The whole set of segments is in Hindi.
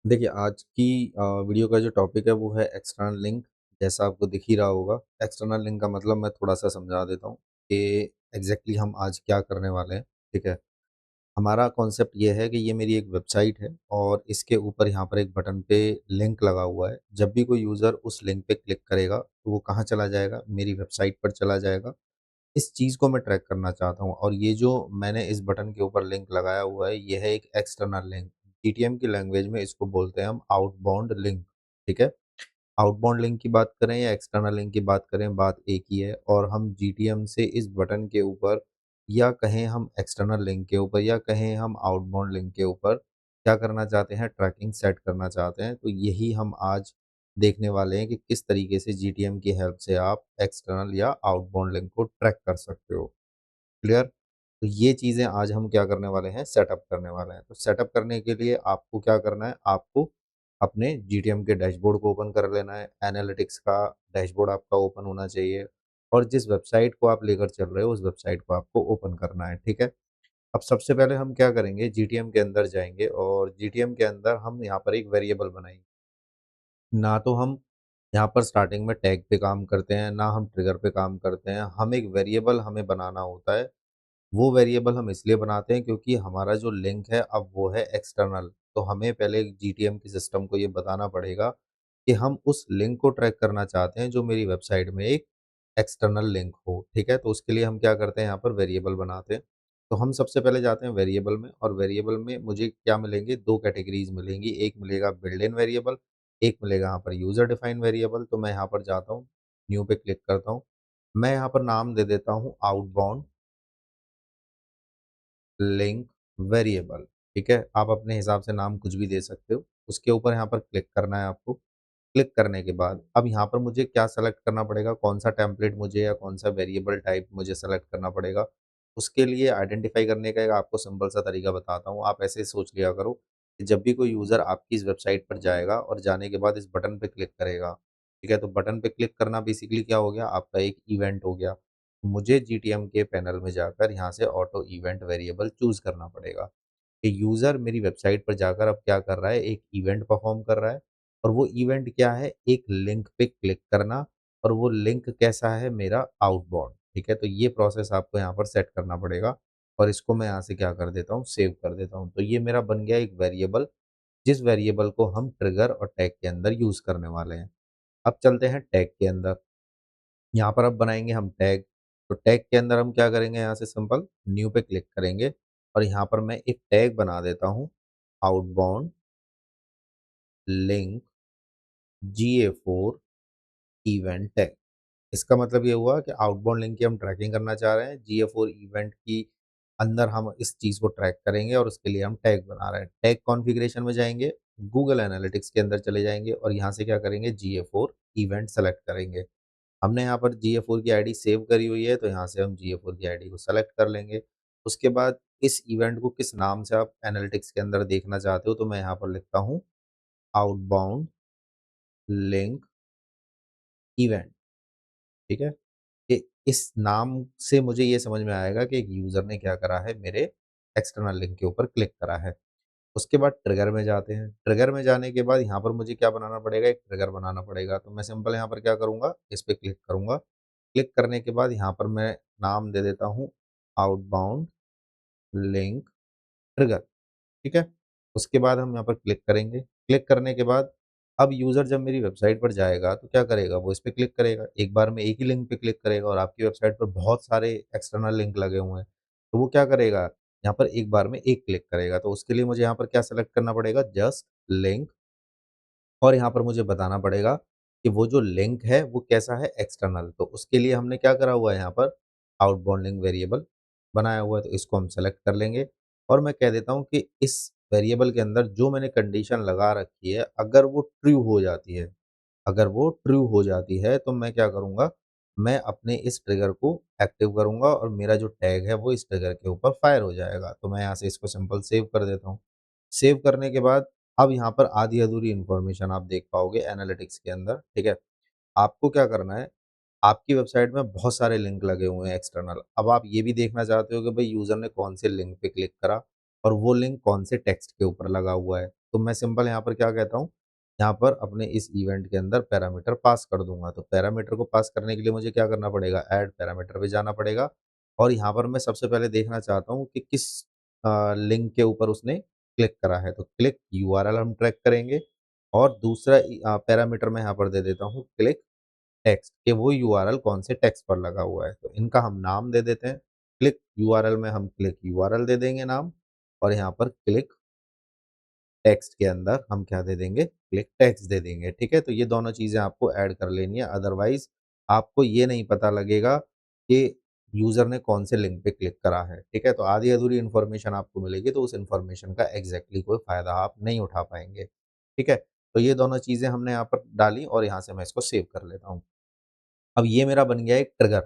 देखिए, आज की वीडियो का जो टॉपिक है वो है एक्सटर्नल लिंक। जैसा आपको दिख ही रहा होगा, एक्सटर्नल लिंक का मतलब मैं थोड़ा-सा समझा देता हूँ कि एग्ज़ैक्टली हम आज क्या करने वाले हैं, ठीक है? हमारा कॉन्सेप्ट ये है कि ये मेरी एक वेबसाइट है और इसके ऊपर यहाँ पर एक बटन पे लिंक लगा हुआ है। जब भी कोई यूज़र उस लिंक पे क्लिक करेगा, तो वो कहाँ चला जाएगा? मेरी वेबसाइट पर चला जाएगा। इस चीज़ को मैं ट्रैक करना चाहता हूँ और ये जो मैंने इस बटन के ऊपर लिंक लगाया हुआ है, ये है एक एक्सटर्नल लिंक। जीटीएम की लैंग्वेज में इसको बोलते हैं हम आउटबाउंड लिंक, ठीक है? आउटबाउंड लिंक की बात करें या एक्सटर्नल लिंक की बात करें, बात एक ही है और हम जीटीएम से इस बटन के ऊपर या कहें हम एक्सटर्नल लिंक के ऊपर या कहें हम आउटबाउंड लिंक के ऊपर क्या करना चाहते हैं, ट्रैकिंग सेट करना चाहते हैं। तो यही हम आज देखने वाले हैं कि किस तरीके से जीटीएम की हेल्प से आप एक्सटर्नल या आउटबाउंड लिंक को ट्रैक कर सकते हो। क्लियर? तो ये चीज़ें आज हम क्या करने वाले हैं, सेटअप करने वाले हैं। तो सेटअप करने के लिए आपको क्या करना है, आपको अपने जीटीएम के डैशबोर्ड को ओपन कर लेना है। एनालिटिक्स का डैशबोर्ड आपका ओपन होना चाहिए और जिस वेबसाइट को आप लेकर चल रहे हो, उस वेबसाइट को आपको ओपन करना है, ठीक है? अब सबसे पहले हम क्या करेंगे, जीटीएम के अंदर जाएँगे और जीटीएम के अंदर हम यहाँ पर एक वेरिएबल बनाएँगे। ना तो हम यहाँ पर स्टार्टिंग में टैग पे काम करते हैं, ना हम ट्रिगर पे काम करते हैं। हम एक वेरिएबल हमें बनाना होता है। वो वेरिएबल हम इसलिए बनाते हैं क्योंकि हमारा जो लिंक है अब वो है एक्सटर्नल। तो हमें पहले जीटीएम के सिस्टम को ये बताना पड़ेगा कि हम उस लिंक को ट्रैक करना चाहते हैं जो मेरी वेबसाइट में एक एक्सटर्नल लिंक हो, ठीक है? तो उसके लिए हम क्या करते हैं, यहाँ पर वेरिएबल बनाते हैं। तो हम सबसे पहले जाते हैं वेरिएबल में और वेरिएबल में मुझे क्या मिलेंगे, 2 कैटेगरीज़ मिलेंगी। एक मिलेगा बिल्ट इन वेरिएबल, एक मिलेगा यहाँ पर यूज़र डिफाइंड वेरिएबल। तो मैं यहाँ पर जाता हूँ, न्यू पे क्लिक करता हूँ। मैं यहाँ पर नाम दे देता हूँ आउटबाउंड लिंक वेरिएबल, ठीक है? आप अपने हिसाब से नाम कुछ भी दे सकते हो। उसके ऊपर यहाँ पर क्लिक करना है आपको। क्लिक करने के बाद अब यहाँ पर मुझे क्या सेलेक्ट करना पड़ेगा, कौन-सा टेम्पलेट मुझे या कौन-सा वेरिएबल टाइप मुझे सेलेक्ट करना पड़ेगा। उसके लिए आइडेंटिफ़ाई करने का एक आपको सिंपल सा तरीका बताता हूँ। आप ऐसे सोच लिया करो कि जब भी कोई यूज़र आपकी इस वेबसाइट पर जाएगा और जाने के बाद इस बटन पे क्लिक करेगा, ठीक है? तो बटन पे क्लिक करना बेसिकली क्या हो गया, आपका एक इवेंट हो गया। मुझे जीटीएम के पैनल में जाकर यहाँ से ऑटो इवेंट वेरिएबल चूज़ करना पड़ेगा। कि यूज़र मेरी वेबसाइट पर जाकर अब क्या कर रहा है, एक इवेंट परफ़ॉर्म कर रहा है और वो इवेंट क्या है, एक लिंक पे क्लिक करना और वो लिंक कैसा है, मेरा आउटबाउंड, ठीक है? तो ये प्रोसेस आपको यहाँ पर सेट करना पड़ेगा और इसको मैं यहाँ से क्या कर देता हूँ, सेव कर देता हूँ। तो ये मेरा बन गया एक वेरिएबल, जिस वेरिएबल को हम ट्रिगर और टैग के अंदर यूज़ करने वाले हैं। अब चलते हैं टैग के अंदर। यहाँ पर अब बनाएँगे हम टैग। तो टैग के अंदर हम क्या करेंगे, यहाँ से सिंपल न्यू पे क्लिक करेंगे और यहाँ पर मैं एक टैग बना देता हूँ, outbound link GA4 event tag. इसका मतलब ये हुआ कि आउटबाउंड लिंक की हम ट्रैकिंग करना चाह रहे हैं, GA4 इवेंट की अंदर हम इस चीज़ को ट्रैक करेंगे और उसके लिए हम टैग बना रहे हैं। टैग कॉन्फ़िगरेशन में जाएँगे, गूगल एनालिटिक्स के अंदर चले जाएँगे और यहाँ से क्या करेंगे, GA4 इवेंट सेलेक्ट करेंगे। हमने यहाँ पर GA4 की आईडी सेव करी हुई है, तो यहाँ से हम GA4 की आईडी को सेलेक्ट कर लेंगे। उसके बाद इस इवेंट को किस नाम से आप एनालिटिक्स के अंदर देखना चाहते हो, तो मैं यहाँ पर लिखता हूँ आउटबाउंड लिंक इवेंट, ठीक है? कि इस नाम से मुझे ये समझ में आएगा कि एक यूज़र ने क्या करा है, मेरे एक्सटर्नल लिंक के ऊपर क्लिक करा है। उसके बाद ट्रिगर में जाते हैं। ट्रिगर में जाने के बाद यहाँ पर मुझे क्या बनाना पड़ेगा, एक ट्रिगर बनाना पड़ेगा। तो मैं सिंपल यहाँ पर क्या करूँगा, इस पे क्लिक करूँगा। क्लिक करने के बाद यहाँ पर मैं नाम दे देता हूँ आउटबाउंड लिंक ट्रिगर, ठीक है? उसके बाद हम यहाँ पर क्लिक करेंगे। क्लिक करने के बाद अब यूज़र जब मेरी वेबसाइट पर जाएगा तो क्या करेगा, वो इस पे क्लिक करेगा। एक बार में एक ही लिंक पे क्लिक करेगा और आपकी वेबसाइट पर बहुत सारे एक्सटर्नल लिंक लगे हुए हैं। तो वो क्या करेगा, यहाँ पर एक बार में एक क्लिक करेगा। तो उसके लिए मुझे यहाँ पर क्या सेलेक्ट करना पड़ेगा, जस्ट लिंक और यहाँ पर मुझे बताना पड़ेगा कि वो जो लिंक है वो कैसा है, एक्सटर्नल। तो उसके लिए हमने क्या करा हुआ है, यहाँ पर आउटबाउंड लिंक वेरिएबल बनाया हुआ है, तो इसको हम सेलेक्ट कर लेंगे और मैं कह देता हूँ कि इस वेरिएबल के अंदर जो मैंने कंडीशन लगा रखी है, अगर वो ट्रू हो जाती है, अगर वो ट्रू हो जाती है तो मैं क्या करूँगा, मैं अपने इस ट्रिगर को एक्टिव करूँगा और मेरा जो टैग है वो इस ट्रिगर के ऊपर फायर हो जाएगा। तो मैं यहाँ से इसको सिंपल सेव कर देता हूँ। सेव करने के बाद अब यहाँ पर आधी-अधूरी इन्फॉर्मेशन आप देख पाओगे एनालिटिक्स के अंदर, ठीक है? आपको क्या करना है, आपकी वेबसाइट में बहुत सारे लिंक लगे हुए हैं एक्सटर्नल। अब आप ये भी देखना चाहते हो कि भाई यूज़र ने कौन से लिंक पे क्लिक करा और वो लिंक कौन से टेक्स्ट के ऊपर लगा हुआ है। तो मैं सिंपल यहाँ पर क्या कहता हूँ, यहाँ पर अपने इस इवेंट के अंदर पैरामीटर पास कर दूँगा। तो पैरामीटर को पास करने के लिए मुझे क्या करना पड़ेगा, ऐड पैरामीटर पे जाना पड़ेगा और यहाँ पर मैं सबसे पहले देखना चाहता हूँ कि किस लिंक के ऊपर उसने क्लिक करा है। तो क्लिक यूआरएल हम ट्रैक करेंगे और दूसरा पैरामीटर मैं यहाँ पर दे देता हूँ क्लिक टेक्स्ट, कि वो यूआरएल कौन से टेक्स्ट पर लगा हुआ है। तो इनका हम नाम दे देते हैं। क्लिक यूआरएल में हम क्लिक यूआरएल दे देंगे नाम और यहाँ पर क्लिक टेक्स्ट के अंदर हम क्या दे देंगे, क्लिक टेक्स्ट दे देंगे, ठीक है? तो ये दोनों चीज़ें आपको ऐड कर लेनी है, अदरवाइज़ आपको ये नहीं पता लगेगा कि यूज़र ने कौन से लिंक पे क्लिक करा है, ठीक है? तो आधी-अधूरी इन्फॉर्मेशन आपको मिलेगी, तो उस इन्फॉर्मेशन का एग्ज़ैक्टली कोई फ़ायदा आप नहीं उठा पाएँगे, ठीक है? तो ये दोनों चीज़ें हमने यहाँ पर डाली और यहाँ से मैं इसको सेव कर लेता हूँ। अब ये मेरा बन गया एक ट्रिगर।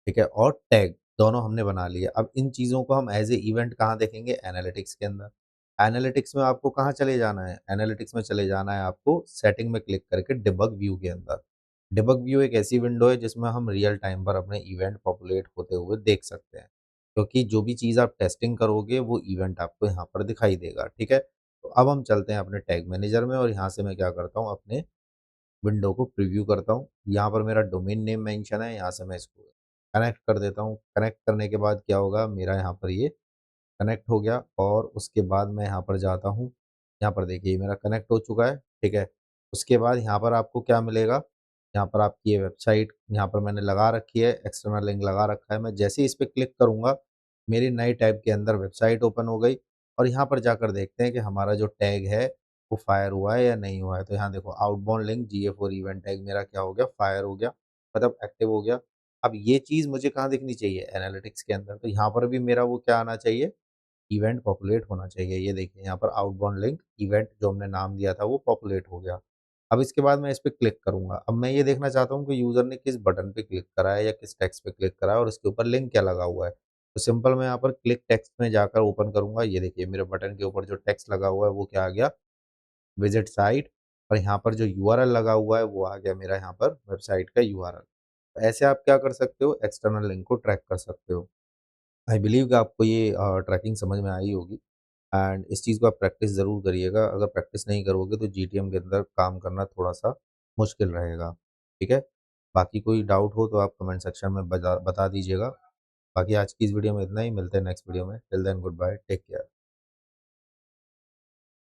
ठीक है? और टैग दोनों हमने बना लिए। अब इन चीज़ों को हम एज़ ए इवेंट कहाँ देखेंगे? एनालिटिक्स के अंदर। एनालिटिक्स में आपको कहाँ चले जाना है? एनालिटिक्स में चले जाना है आपको सेटिंग में क्लिक करके डिबग व्यू के अंदर। डिबग व्यू एक ऐसी विंडो है जिसमें हम रियल टाइम पर अपने इवेंट पॉपुलेट होते हुए देख सकते हैं। क्योंकि जो भी चीज़ आप टेस्टिंग करोगे वो इवेंट आपको यहाँ पर दिखाई देगा, ठीक है? तो अब हम चलते हैं अपने टैग मैनेजर में और यहाँ से मैं क्या करता हूँ अपने विंडो को प्रीव्यू करता हूँ। यहाँ पर मेरा डोमेन नेम मेंशन है, यहाँ से मैं इसको कनेक्ट कर देता हूँ। कनेक्ट करने के बाद क्या होगा, मेरा यहाँ पर ये कनेक्ट हो गया और उसके बाद मैं यहाँ पर जाता हूँ। यहाँ पर देखिए ये मेरा कनेक्ट हो चुका है, ठीक है। उसके बाद यहाँ पर आपको क्या मिलेगा, यहाँ पर आपकी ये वेबसाइट यहाँ पर मैंने लगा रखी है, एक्सटर्नल लिंक लगा रखा है। मैं जैसे ही इस पे क्लिक करूँगा, मेरी नई टैब के अंदर वेबसाइट ओपन हो गई और यहाँ पर जाकर देखते हैं कि हमारा जो टैग है, वो फायर हुआ है या नहीं हुआ है। तो यहाँ देखो outbound link GA4 event tag मेरा क्या हो गया, फायर हो गया, मतलब एक्टिव हो गया। अब ये चीज़ मुझे कहाँ दिखनी चाहिए, एनालिटिक्स के अंदर। तो यहाँ पर भी मेरा वो क्या आना चाहिए, इवेंट पॉपुलेट होना चाहिए। ये देखिए यहाँ पर आउटबाउंड लिंक इवेंट जो हमने नाम दिया था वो पॉपुलेट हो गया। अब इसके बाद मैं इस पे क्लिक करूँगा। अब मैं ये देखना चाहता हूँ कि यूज़र ने किस बटन पे क्लिक करा है या किस टेक्स्ट पे क्लिक करा है और इसके ऊपर लिंक क्या लगा हुआ है। तो सिंपल मैं यहाँ पर क्लिक टेक्स्ट में जाकर ओपन करूँगा। ये देखिए मेरे बटन के ऊपर जो टेक्स्ट लगा हुआ है वो क्या आ गया, विज़िट साइट, और यहाँ पर जो यूआरएल लगा हुआ है वो आ गया मेरा यहाँ पर वेबसाइट का यूआरएल। ऐसे आप क्या कर सकते हो, एक्सटर्नल लिंक को ट्रैक कर सकते हो। आई बिलीव कि आपको ये ट्रैकिंग समझ में आई होगी एंड इस चीज़ को आप प्रैक्टिस ज़रूर करिएगा। अगर प्रैक्टिस नहीं करोगे तो जीटीएम के अंदर काम करना थोड़ा-सा मुश्किल रहेगा, ठीक है? बाकी कोई डाउट हो तो आप कमेंट सेक्शन में बता बता दीजिएगा। बाकी आज की इस वीडियो में इतना ही, मिलते हैं नेक्स्ट वीडियो में। Till then good bye, take care.